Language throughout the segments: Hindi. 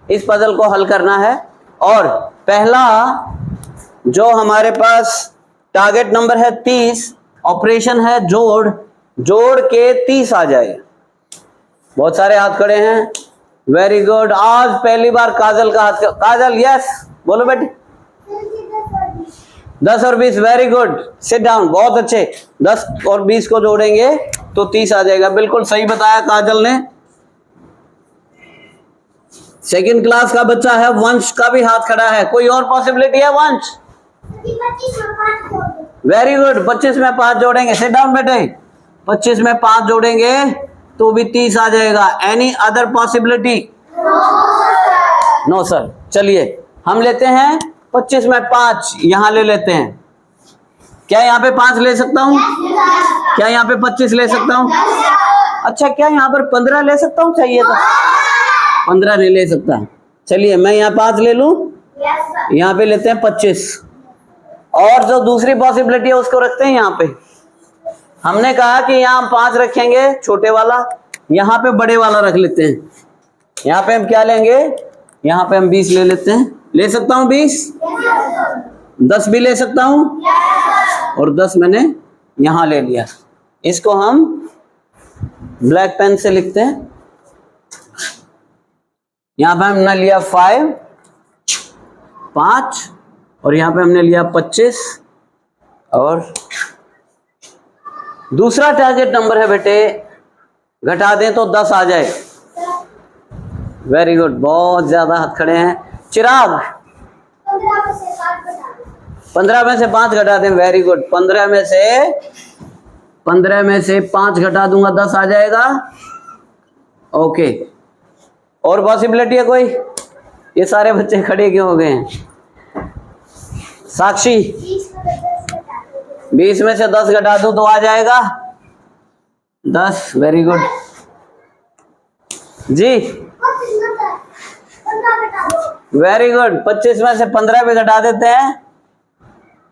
इस पजल को हल करना है। और पहला जो हमारे पास टारगेट नंबर है 30, ऑपरेशन है जोड़, जोड़ के 30 आ जाए। बहुत सारे हाथ खड़े हैं, वेरी गुड। आज पहली बार काजल का हाथ, काजल यस बोलो बेटे। 10 और 20, वेरी गुड, सिट डाउन, बहुत अच्छे। 10 और 20 को जोड़ेंगे तो 30 आ जाएगा, बिल्कुल सही बताया काजल ने। सेकंड क्लास का बच्चा है, वंश का भी हाथ खड़ा है, कोई और पॉसिबिलिटी है वंश? वेरी गुड, 25 में 5 जोड़ेंगे, सिट डाउन बेटे। 25 में 5 जोड़ेंगे तो भी 30 आ जाएगा। Any other possibility? No sir. चलिए हम लेते हैं 25 में 5, यहां ले लेते हैं। क्या यहाँ पे 5 ले सकता हूँ? क्या यहाँ पे 25 ले सकता हूँ? अच्छा, क्या यहाँ पर 15 ले सकता हूँ? चाहिए तो 15 नहीं ले सकता। चलिए मैं यहाँ 5 ले लूं, यहाँ पे लेते हैं 25, और जो दूसरी पॉसिबिलिटी है उसको रखते हैं यहाँ पे। हमने कहा कि यहाँ हम 5 रखेंगे छोटे वाला, यहाँ पे बड़े वाला रख लेते हैं। यहाँ पे हम क्या लेंगे? यहाँ पे हम 20 ले लेते हैं। ले सकता हूँ 20? 10 भी ले सकता हूँ, और 10 मैंने यहाँ ले लिया। इसको हम ब्लैक पेन से लिखते हैं। यहाँ पे हमने लिया 5, और यहाँ पे हमने लिया 25, और दूसरा टारगेट नंबर है बेटे, घटा दें तो 10 आ जाए। वेरी गुड, बहुत ज्यादा हाथ खड़े हैं। चिराग 15 में से 5 घटा दें, वेरी गुड। 15 में से 5 घटा दूंगा, 10 आ जाएगा। ओके, और पॉसिबिलिटी है कोई? ये सारे बच्चे खड़े क्यों हो गए हैं? साक्षी 20 में से 10 घटा दूं तो आ जाएगा 10, वेरी गुड जी, वेरी गुड। 25 में से 15 भी घटा देते हैं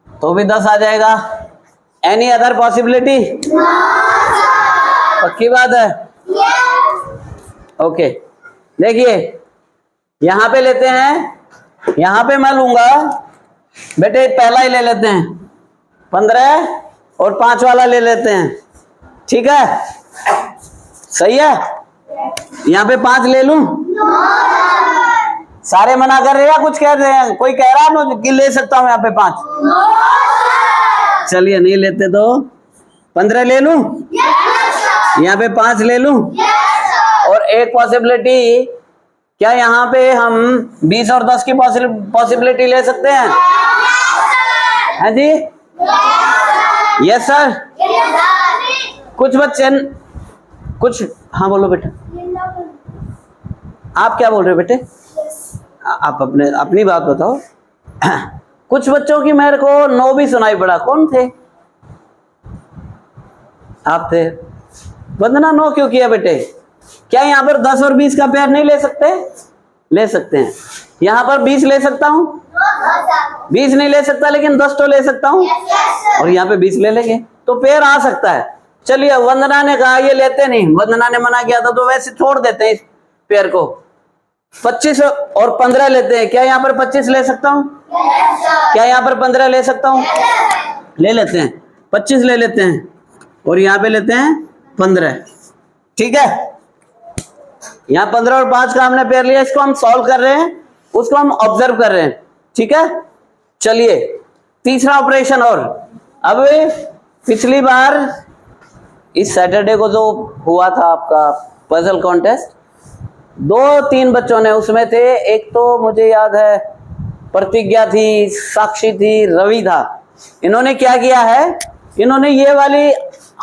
तो भी 10 आ जाएगा। Any other possibility? पक्की बात है? ओके, देखिए यहां पे लेते हैं, यहां पे मैं लूंगा बेटे, पहला ही ले लेते हैं 15, और 5 वाला ले लेते हैं, ठीक है? सही है? यहाँ पे 5 ले लूं? सारे मना कर रहे हैं, कुछ कह रहे हैं? कोई कह रहा है कि ले सकता हूं यहाँ पे 5? चलिए नहीं लेते तो 15 ले लूं? यहाँ पे 5 ले लूं? और एक पॉसिबिलिटी, क्या यहाँ पे हम 20 और 10 की पॉसिबिलिटी ले सकते हैं? है जी? Yes sir. कुछ बच्चे कुछ, हाँ बोलो बेटा। आप क्या बोल रहे हो बेटे? आप अपनी बात बताओ। कुछ बच्चों की मेरे को 9 भी सुनाई पड़ा, कौन थे? आप थे। वंदना 9 क्यों किया बेटे? क्या यहाँ पर 10 और 20 का पेयर नहीं ले सकते? ले सकते हैं। यहाँ पर 20 ले सकता हूँ? 20 नहीं ले सकता, लेकिन 10 तो ले सकता हूँ, और यहाँ पे 20 ले लेंगे तो पेयर आ सकता है। चलिए, वंदना ने कहा ये लेते नहीं, वंदना ने मना किया था, तो वैसे छोड़ देते हैं इस पेयर को। 25 और 15 लेते हैं। क्या यहाँ पर 25 ले सकता हूँ? क्या यहाँ पर 15 ले सकता हूँ? ले लेते हैं, 25 ले लेते हैं, और यहाँ पे लेते हैं 15, ठीक है? यहाँ 15 और 5 का हमने पेयर लिया, इसको हम सॉल्व कर रहे हैं, उसको हम ऑब्जर्व कर रहे हैं, ठीक है? चलिए तीसरा ऑपरेशन। और अब पिछली बार इस सैटरडे को जो हुआ था आपका पजल कॉन्टेस्ट, 2-3 बच्चों ने उसमें थे, एक तो मुझे याद है प्रतिज्ञा थी, साक्षी थी, रवि था। इन्होंने क्या किया है, इन्होंने ये वाली,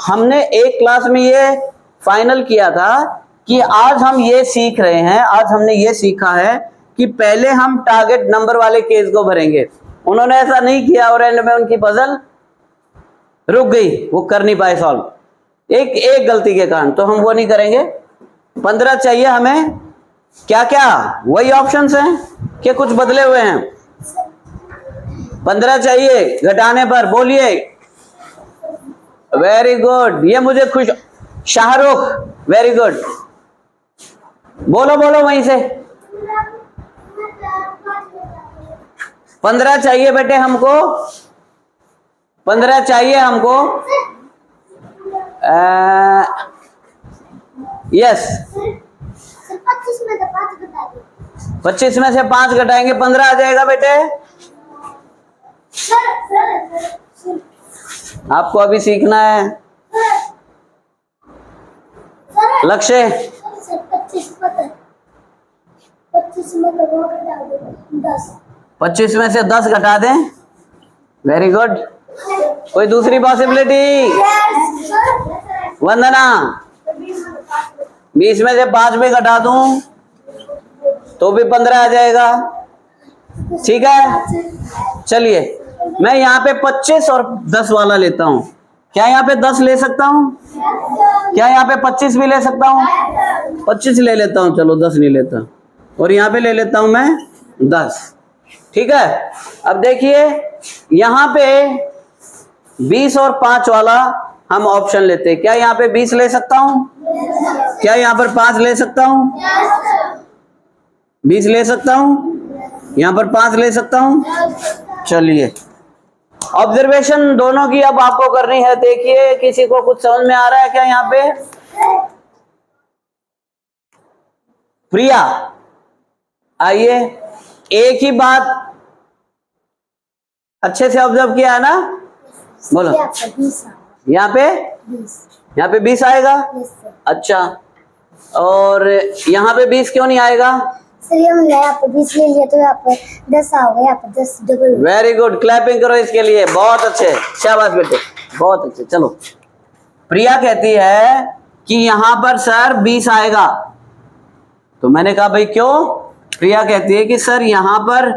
हमने एक क्लास में ये फाइनल किया था कि आज हम ये सीख रहे हैं, आज हमने ये सीखा है कि पहले हम टारगेट नंबर वाले केस को भरेंगे। उन्होंने ऐसा नहीं किया और एंड में उनकी पजल रुक गई, वो कर नहीं पाए सॉल्व, एक गलती के कारण। तो हम वो नहीं करेंगे। 15 चाहिए हमें, क्या क्या वही ऑप्शंस हैं कि कुछ बदले हुए हैं? 15 चाहिए घटाने पर, बोलिए। वेरी गुड, ये मुझे खुश। शाहरुख वेरी गुड, बोलो बोलो वहीं से। 15 चाहिए बेटे हमको, 15 चाहिए हमको। यस, 25 में से 5 घटाएंगे 15 आ जाएगा बेटे। आपको अभी सीखना है। लक्ष्य 25 में से 10 घटा दें। Very good. कोई दूसरी पॉसिबिलिटी? वंदना 20 में से 5 भी घटा दूं तो भी 15 आ जाएगा। ठीक है, चलिए मैं यहाँ पे 25 और 10 वाला लेता हूँ। क्या यहाँ पे 10 ले सकता हूँ? क्या यहाँ पे 25 भी ले सकता हूँ? 25 ले लेता हूँ, चलो 10 नहीं लेता। और यहाँ पे ले लेता हूँ मैं 10। ठीक है, अब देखिए यहाँ पे 20 और 5 वाला हम ऑप्शन लेते हैं। क्या यहाँ पे 20 ले सकता हूँ? क्या यहाँ पर 5 ले सकता हूँ? 20 ले सकता हूँ, यहाँ पर 5 ले सकता हूँ। चलिए ऑब्जर्वेशन दोनों की अब आपको करनी है। देखिए किसी को कुछ समझ में आ रहा है क्या? यहाँ पे प्रिया आइए, एक ही बात अच्छे से ऑब्जर्व किया है ना? बोलो। यहाँ पे 20 आएगा। अच्छा, और यहाँ पे 20 क्यों नहीं आएगा? सर हमने यहाँ पे 20 ले लिया तो यहाँ पे 10 आओगे, यहाँ पे 10 डबल। वेरी गुड, क्लैपिंग करो इसके लिए। बहुत अच्छे, शाबाश बेटे, बहुत अच्छे। चलो प्रिया कहती है कि यहाँ पर सर 20 आएगा। तो मैंने कहा भाई क्यों? प्रिया कहती है कि सर यहाँ पर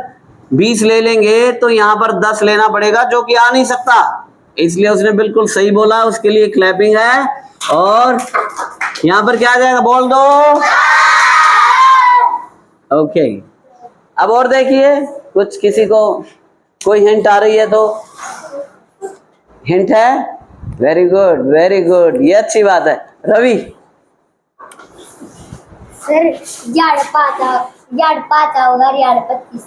20 ले लेंगे तो यहाँ पर 10 लेना पड़ेगा जो कि आ नहीं सकता। इसलिए उसने बिल्कुल सही बोला, उसके लिए क्लैपिंग है। और यहाँ पर क्या आ जाएगा? बोल दो। ओके, अब और देखिए कुछ किसी को कोई हिंट आ रही है तो हिंट है। वेरी गुड, वेरी गुड, ये अच्छी बात है। रवि सर यार 5 होगा, यार 25।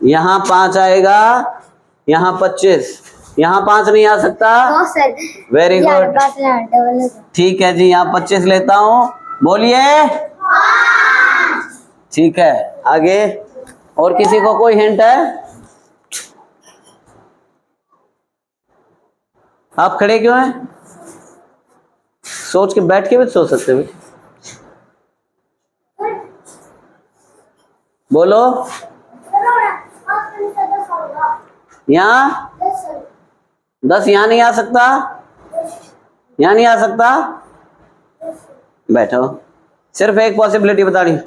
यहाँ 5 आएगा, यहाँ 25, यहाँ 5 नहीं आ सकता। हाँ सर, वेरी गुड, ठीक है जी, यहाँ 25 लेता हूँ। बोलिए। ठीक है, आगे और किसी को कोई हिंट है? आप खड़े क्यों हैं? सोच के बैठ के भी सोच सकते हो। बोलो। यहाँ 10 यहाँ नहीं आ सकता, यहाँ नहीं आ सकता। बैठो, सिर्फ एक पॉसिबिलिटी बता दी।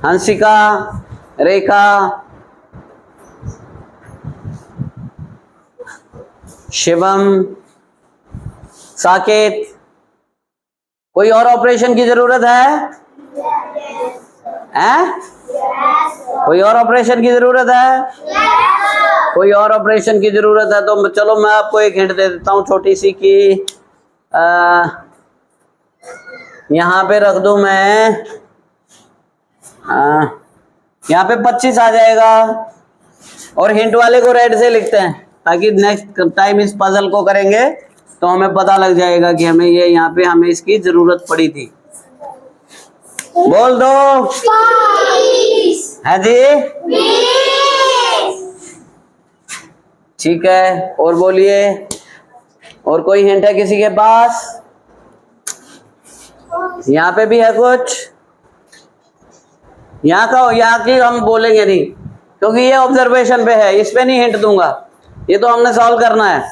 हंसिका, रेखा, शिवम, साकेत, कोई और ऑपरेशन की जरूरत है? हैं? कोई और ऑपरेशन की जरूरत है? कोई और ऑपरेशन की जरूरत है तो चलो मैं आपको एक हिंट दे देता हूँ छोटी सी कि यहाँ पे रख दूं मैं, यहाँ पे 25 आ जाएगा। और हिंट वाले को रेड से लिखते हैं ताकि नेक्स्ट टाइम इस पजल को करेंगे तो हमें पता लग जाएगा कि हमें ये यहाँ पे हमें इसकी जरूरत पड़ी थी। बोल दो। 20 है जी, 20। ठीक है, और बोलिए। और कोई हिंट है किसी के पास? यहाँ पे भी है कुछ? यहाँ की हम बोलेंगे नहीं क्योंकि ये ऑब्जर्वेशन पे है, इस पे नहीं हिंट दूंगा। ये तो हमने सॉल्व करना है,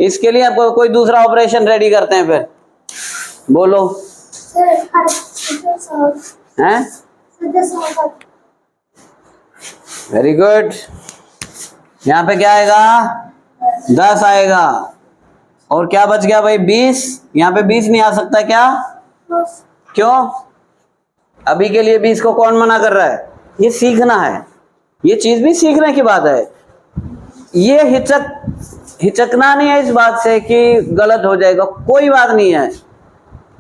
इसके लिए आपको कोई दूसरा ऑपरेशन रेडी करते हैं। फिर बोलो। हैं? Very good. यहाँ पे क्या आएगा? 10 आएगा। और क्या बच गया भाई? 20। यहाँ पे 20 नहीं आ सकता क्या? क्यों? अभी के लिए 20 को कौन मना कर रहा है? ये सीखना है, ये चीज भी सीखने की बात है। ये हिचकना नहीं है इस बात से कि गलत हो जाएगा, कोई बात नहीं है।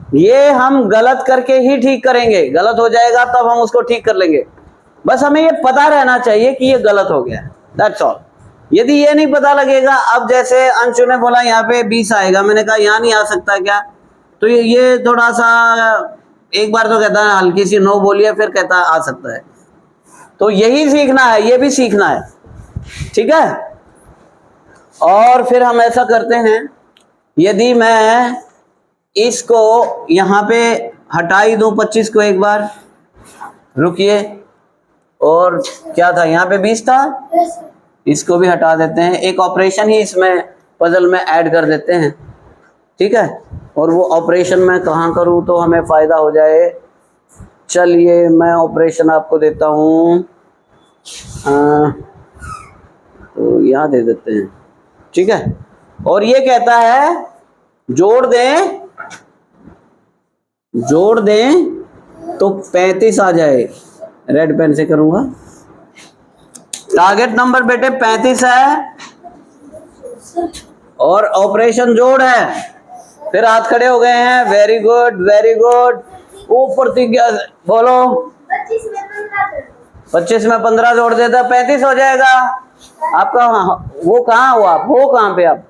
ये हम गलत करके ही ठीक करेंगे, गलत हो जाएगा तब हम उसको ठीक कर लेंगे। बस हमें ये पता रहना चाहिए कि ये गलत हो गया, दैट्स ऑल। यदि ये नहीं पता लगेगा, अब जैसे अंशु ने बोला यहाँ पे 20 आएगा, मैंने कहा यहाँ नहीं आ सकता क्या, तो ये थोड़ा सा एक बार तो कहता है हल्की सी नो बोलिए, फिर कहता आ सकता है। तो यही सीखना है, ये भी सीखना है, ठीक है। और फिर हम ऐसा करते हैं, यदि मैं इसको यहाँ पे हटा ही दूं 25 को एक बार, रुकिए, और क्या था यहाँ पे 20 था, इसको भी हटा देते हैं, एक ऑपरेशन ही इसमें पजल में ऐड कर देते हैं, ठीक है। और वो ऑपरेशन मैं कहाँ करूँ तो हमें फ़ायदा हो जाए, चलिए मैं ऑपरेशन आपको देता हूँ, तो यहाँ दे देते हैं, ठीक है। और ये कहता है जोड़ दें तो 35 आ जाए, रेड पेन से करूंगा। टारगेट नंबर बेटे 35 है और ऑपरेशन जोड़ है। फिर हाथ खड़े हो गए हैं, वेरी गुड वेरी गुड। ऊपर प्रतिज्ञा बोलो, 25 में 15 जोड़ देता 35 हो जाएगा। आपका वो कहाँ हुआ, वो कहाँ पे आप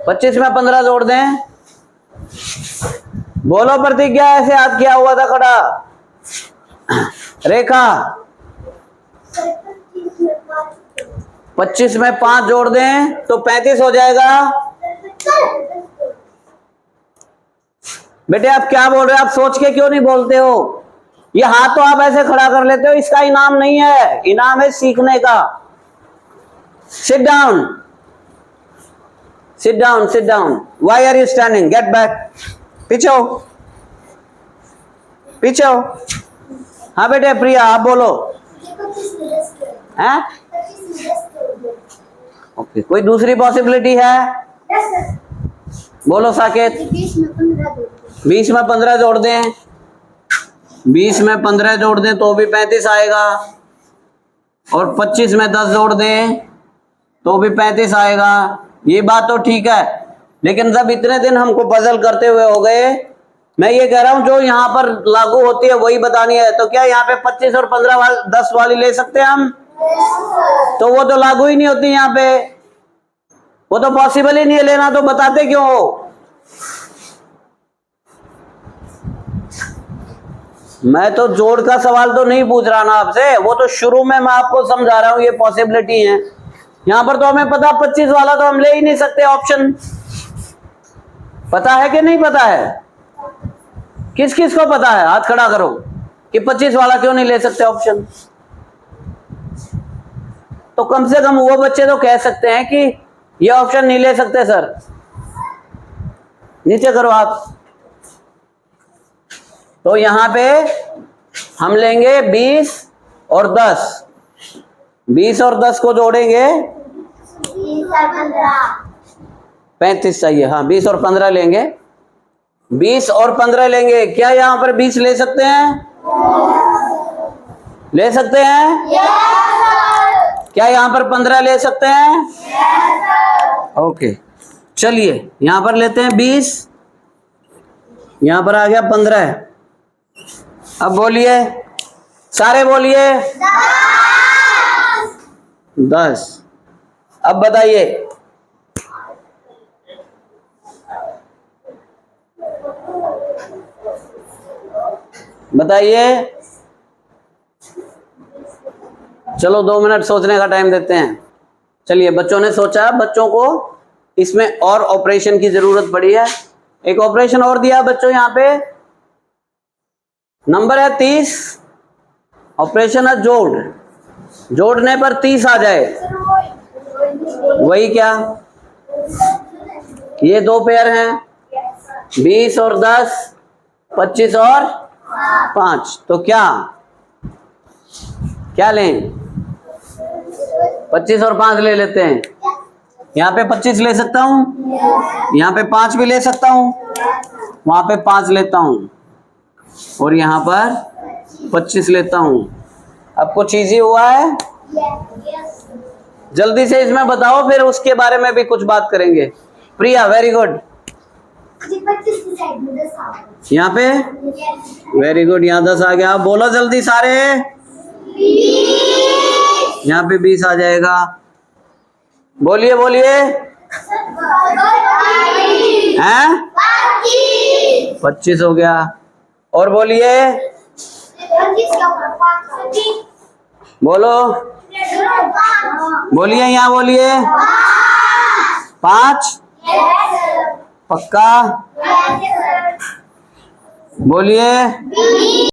25 में 15 जोड़ दें, बोलो प्रतिज्ञा, ऐसे हाथ किया हुआ था खड़ा, रेखा 25 में 5 जोड़ दें तो 35 हो जाएगा। बेटे आप क्या बोल रहे हो, आप सोच के क्यों नहीं बोलते हो? ये हाथ तो आप ऐसे खड़ा कर लेते हो, इसका इनाम नहीं है, इनाम है सीखने का। Sit down sit down sit down, why are you standing, get back, पीछे हो पीछे हो। हाँ बेटे प्रिया आप बोलो, हैं? ओके, कोई दूसरी पॉसिबिलिटी है? बोलो साकेत। 20 में 15 जोड़ दें, 20 में 15 जोड़ दें तो भी 35 आएगा, और 25 में 10 जोड़ दें तो भी 35 आएगा। ये बात तो ठीक है, लेकिन जब इतने दिन हमको पजल करते हुए हो गए, मैं ये कह रहा हूं जो यहाँ पर लागू होती है वही बतानी है। तो क्या यहाँ पे 25 और 15 10 वाली ले सकते हैं हम? तो वो तो लागू ही नहीं होती यहाँ पे, वो तो पॉसिबल ही नहीं है लेना, तो बताते क्यों हो? मैं तो जोड़ का सवाल तो नहीं पूछ रहा ना आपसे, वो तो शुरू में मैं आपको समझा रहा हूं ये पॉसिबिलिटी है। यहां पर तो हमें पता 25 वाला तो हम ले ही नहीं सकते ऑप्शन, पता है कि नहीं पता है? किस किस को पता है, हाथ खड़ा करो कि 25 वाला क्यों नहीं ले सकते ऑप्शन। तो कम से कम वो बच्चे तो कह सकते हैं कि ये ऑप्शन नहीं ले सकते सर, नीचे करो आप। तो यहां पे हम लेंगे 20 और 10, 20 और 10 को जोड़ेंगे 35 चाहिए, हाँ 20 और 15 लेंगे, 20 और 15 लेंगे। क्या यहां पर 20 ले सकते हैं? ले सकते हैं? क्या यहां पर 15 ले सकते हैं? ओके, चलिए यहां पर लेते हैं 20, यहां पर आ गया 15। अब बोलिए, सारे बोलिए 10। अब बताइए, बताइए, चलो 2 मिनट सोचने का टाइम देते हैं। चलिए बच्चों ने सोचा, बच्चों को इसमें और ऑपरेशन की जरूरत पड़ी है। एक ऑपरेशन और दिया बच्चों, यहाँ पे नंबर है 30, ऑपरेशन है जोड़, जोड़ने पर 30 आ जाए, वही क्या, ये 2 पेयर हैं, 20 और 10, 25 और 5, तो क्या क्या लें? 25 और 5 ले लेते हैं। यहाँ पे 25 ले सकता हूँ, यहाँ पे 5 भी ले सकता हूँ, वहां पे 5 लेता हूँ, और यहाँ पर 25 लेता हूँ। अब कुछ इजी हुआ है? जल्दी से इसमें बताओ, फिर उसके बारे में भी कुछ बात करेंगे। प्रिया वेरी गुड, जी 25 की साइड में 10 आ गए। यहाँ पे वेरी गुड, यहाँ 10 आ गया। बोलो जल्दी सारे, यहाँ पे 20 आ जाएगा। बोलिए बोलिए, हैं 25 हो गया। और बोलिए, बोलो बोलिए, यहाँ बोलिए 5 पक्का बोलिए।